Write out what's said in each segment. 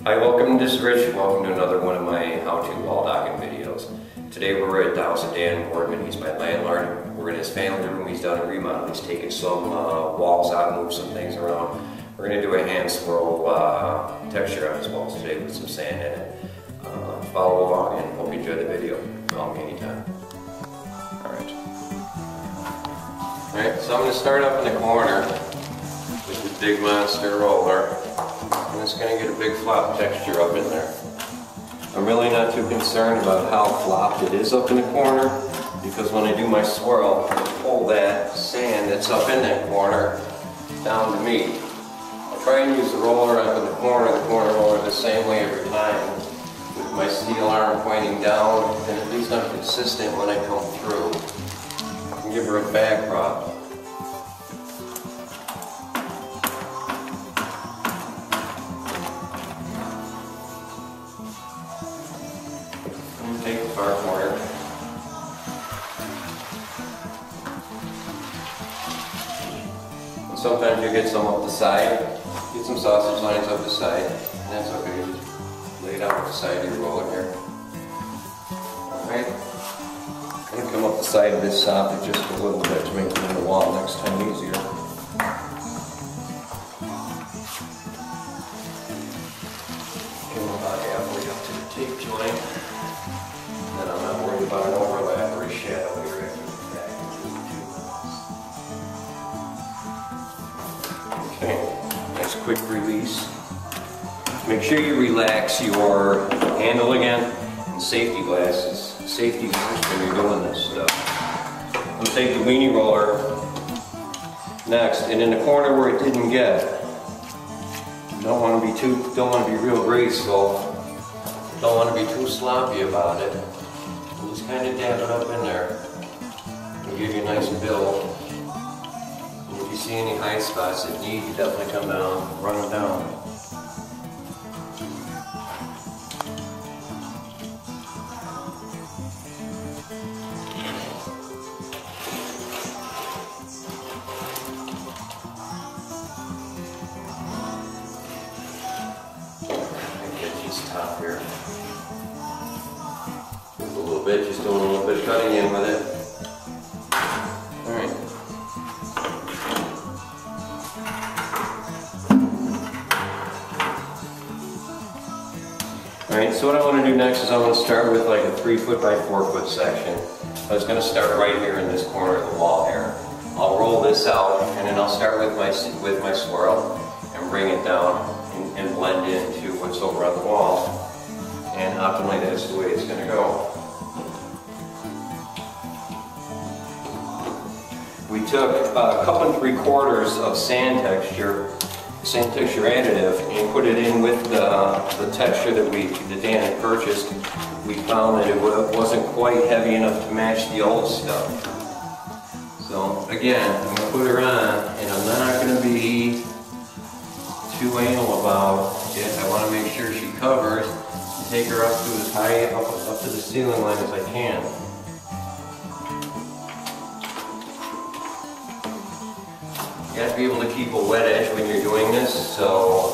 Hi, welcome, this is Rich. Welcome to another one of my how-to wall docking videos. Today we're at the house of Dan Boardman. He's my landlord. We're in his family room. He's done a remodel. He's taken some walls out, moved some things around. We're going to do a hand swirl texture on his walls today with some sand in it. Follow along and hope you enjoy the video. Call me anytime. Alright, so I'm going to start up in the corner with this big monster roller. I'm just going to get a big flop texture up in there. I'm really not too concerned about how flopped it is up in the corner, because when I do my swirl, I pull that sand that's up in that corner down to me. I try and use the roller up in the corner roller the same way every time, with my steel arm pointing down, and at least I'm consistent when I come through. I can give her a back rub. Take the far corner. And sometimes you get some up the side. Get some sausage lines up the side. And that's okay. You just lay it out the side of your roller here. Alright. I'm going to come up the side of this soffit just a little bit to make it in the wall next time easier. Come about halfway up to the tape joint. And I'm not worried about an overlap or a shadow here after the back. Okay, nice quick release. Make sure you relax your handle again and safety glasses. Safety first when you're doing this stuff. I'm going to take the weenie roller next, and in the corner where it didn't get, you don't want to be real graceful. Don't want to be too sloppy about it. Just kind of dab it up in there. It'll give you a nice build. And if you see any high spots that need to definitely come down, run them down. Get these top here. Just doing a little bit of cutting in with it. Alright. Alright, so what I want to do next is I want to start with like a 3 foot by 4 foot section. I was going to start right here in this corner of the wall here. I'll roll this out and then I'll start with my swirl and bring it down and blend into what's over on the wall. And optimally that's the way it's going to go. We took a cup and 3/4 of sand texture additive, and put it in with the texture that Dan had purchased. We found that it wasn't quite heavy enough to match the old stuff. So again, I'm going to put her on, and I'm not going to be too anal about it. I want to make sure she covers and take her up to as high up to the ceiling line as I can. You have to be able to keep a wet edge when you're doing this, so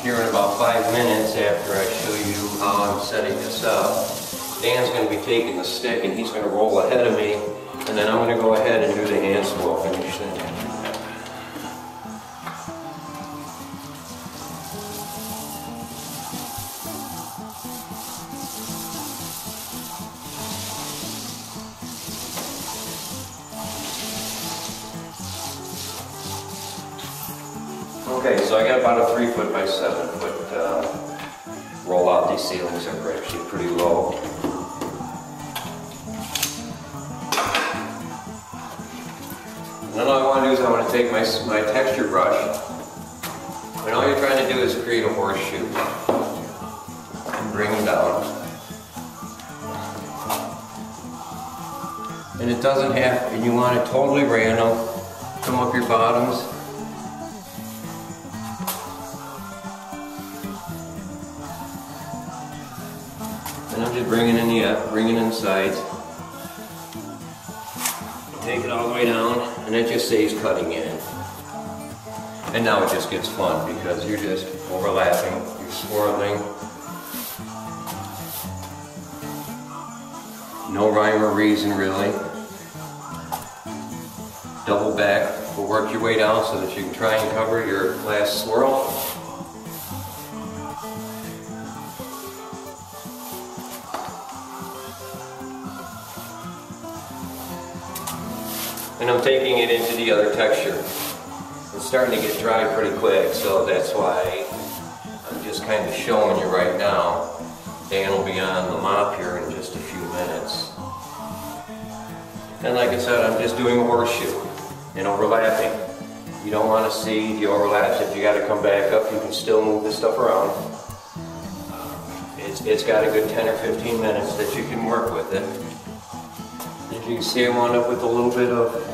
here in about 5 minutes after I show you how I'm setting this up, Dan's going to be taking the stick and he's going to roll ahead of me, and then I'm going to go ahead and do the hand swirl finish thing. Okay, so I got about a 3 foot by 7 foot roll out. These ceilings are actually pretty low. And then all I want to do is I want to take my texture brush, and all you're trying to do is create a horseshoe and bring them down. And it doesn't have, and you want it totally random. Come up your bottoms. And I'm just bringing in the sides. Take it all the way down, and it just saves cutting in. And now it just gets fun because you're just overlapping, you're swirling. No rhyme or reason really. Double back, but work your way down so that you can try and cover your last swirl. And I'm taking it into the other texture. It's starting to get dry pretty quick, so that's why I'm just kind of showing you right now. Dan will be on the mop here in just a few minutes. And like I said, I'm just doing a horseshoe and overlapping. You don't want to see the overlaps. If you got to come back up, you can still move this stuff around. It's got a good 10 or 15 minutes that you can work with it. As you can see, I wound up with a little bit of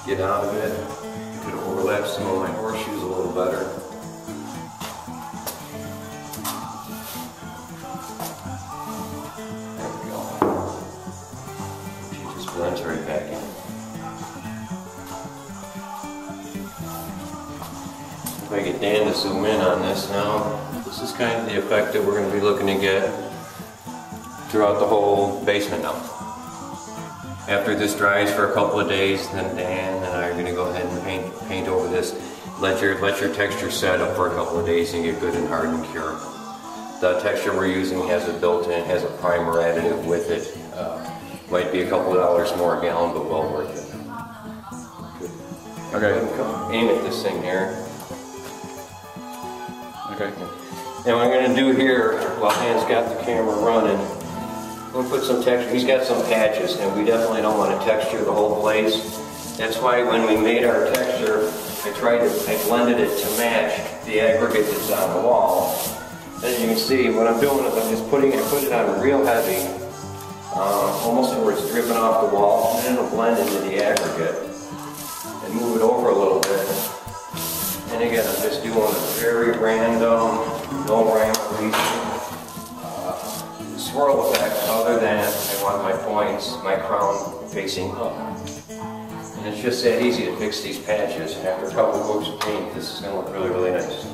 get out of it. Could overlap some of my horseshoes a little better. There we go. She just blends right back in. If I get Dan to zoom in on this now, this is kind of the effect that we're going to be looking to get throughout the whole basement now. After this dries for a couple of days, then Dan and I are going to go ahead and paint over this. Let your texture set up for a couple of days and get good and hard and cure. The texture we're using has it built in, has a primer additive with it. Might be a couple of dollars more a gallon, but well worth it. Okay. Aim at this thing here. Okay. And what I'm going to do here, while Dan's got the camera running, we'll put some texture. He's got some patches, and we definitely don't want to texture the whole place. That's why when we made our texture, I blended it to match the aggregate that's on the wall. As you can see, what I'm doing is I'm just put it on real heavy, almost where it's dripping off the wall, and then it'll blend into the aggregate and move it over a little bit. And again, I'm just doing a very random, no rhyme or reason swirl effect, other than I want my points, my crown facing up. And it's just that easy to fix these patches. After a couple of coats of paint, this is going to look really, really nice.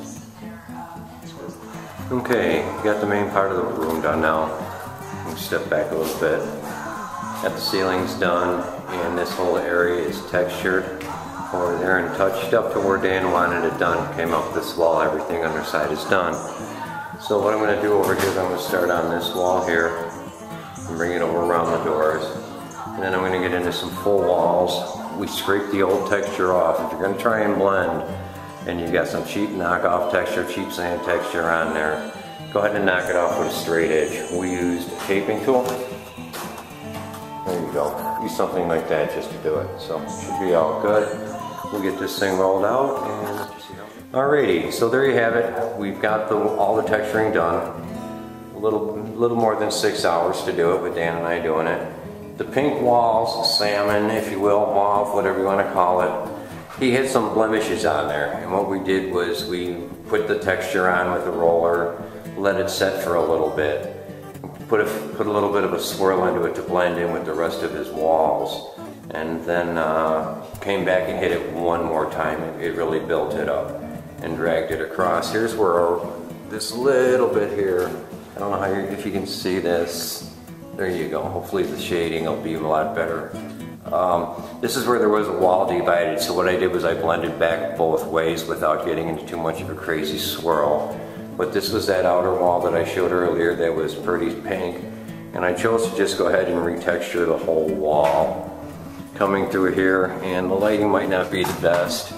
Okay, got the main part of the room done now. We'll step back a little bit. Got the ceilings done, and this whole area is textured over there and touched up to where Dan wanted it done. Came up this wall, everything underside is done. So what I'm going to do over here is I'm going to start on this wall here and bring it over around the doors. And then I'm going to get into some full walls. We scrape the old texture off. If you're going to try and blend and you've got some cheap knockoff texture, cheap sand texture on there, go ahead and knock it off with a straight edge. We used a taping tool. There you go. Use something like that just to do it. So it should be all good. We'll get this thing rolled out and alrighty, so there you have it. We've got all the texturing done. A little more than 6 hours to do it, with Dan and I doing it. The pink walls, salmon, if you will, mauve, whatever you want to call it, he had some blemishes on there. And what we did was we put the texture on with the roller, let it set for a little bit. Put a little bit of a swirl into it to blend in with the rest of his walls. And then came back and hit it one more time. It really built it up and dragged it across. Here's where this little bit here, I don't know if you can see this. There you go. Hopefully the shading will be a lot better. This is where there was a wall divided, so what I did was I blended back both ways without getting into too much of a crazy swirl. But this was that outer wall that I showed earlier that was pretty pink, and I chose to just go ahead and retexture the whole wall. Coming through here, and the lighting might not be the best,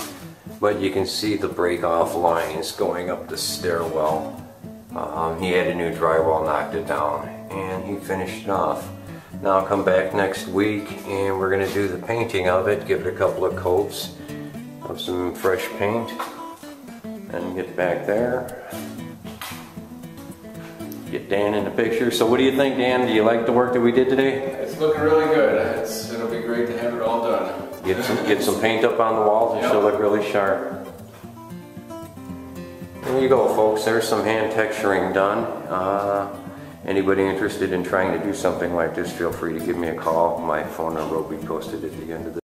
but you can see the break off lines going up the stairwell. He had a new drywall, knocked it down, and he finished it off. Now I'll come back next week and we're going to do the painting of it, give it a couple of coats of some fresh paint, and get back there. Get Dan in the picture. So what do you think, Dan? Do you like the work that we did today? It's looking really good. It'll be great to have it all done. Get some paint up on the walls and she'll look really sharp. There you go, folks. There's some hand texturing done. Anybody interested in trying to do something like this, feel free to give me a call. My phone number will be posted at the end of the